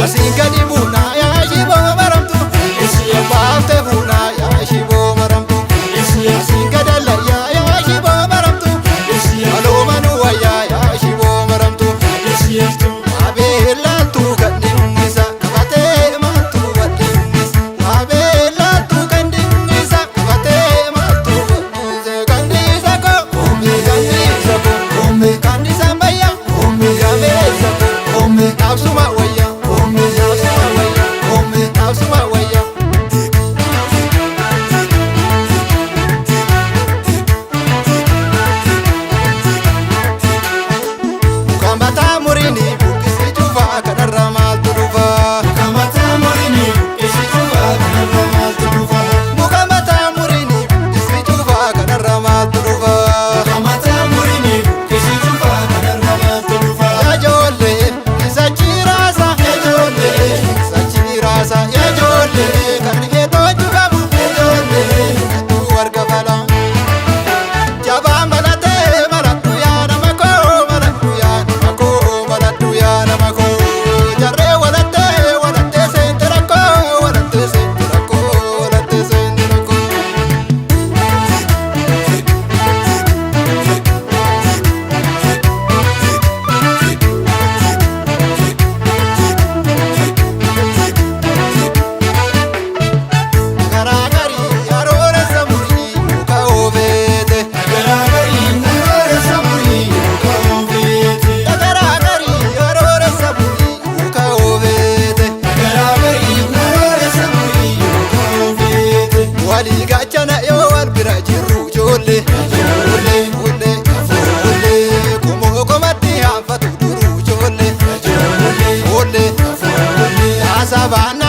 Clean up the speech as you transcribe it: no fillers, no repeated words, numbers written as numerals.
Asin gadi buna yaa shiboo maramtu baafte buna yaa shiboo maramtu asin gadalla yaa shiboo maramtu aloomanu wayyaa yaa shiboo maramtu abeellattu kandingisa qabatee maaltu badhinnisa abeellattu kandingisa qabatee maaltu badhinnisa kandisa ko kandisa bayya gameessa ko absuma wayya absuma wayya mukambata murini buqqisi cufa kanarra maaltu dhufa mukambata murini buqqisi cufa kanarra maaltu dhufa mukambata murini buqqisi cufa kanarra maaltu dhufa mukambata murini buqqisi cufa kanarra maaltu dhufa yaa ijoollee isa chiraasa yaa ijoollee isa chiraasa yaa ijoollee kan heetoo cufamu yaa ijoollee hedduu warga fala jabaan balatee maladhu yaa nama koo maladhu yaa nama koo maladhu yaa nama koo jarree walattee seente rakkoo walattee seente rakkoo walattee seente rakkoo. Garaagarii arooressa murii muka oofeete garaagarii arooressa murii muka oofeete garaagarii arooressa murii muka oofeete garaagarii arooressa murii muka oofeete walii gaachana yoo wal bira jirru ijoollee ijoollee ijoollee kumoo komatti haanfatu duruu ijoollee ijoollee ijoollee haasabaan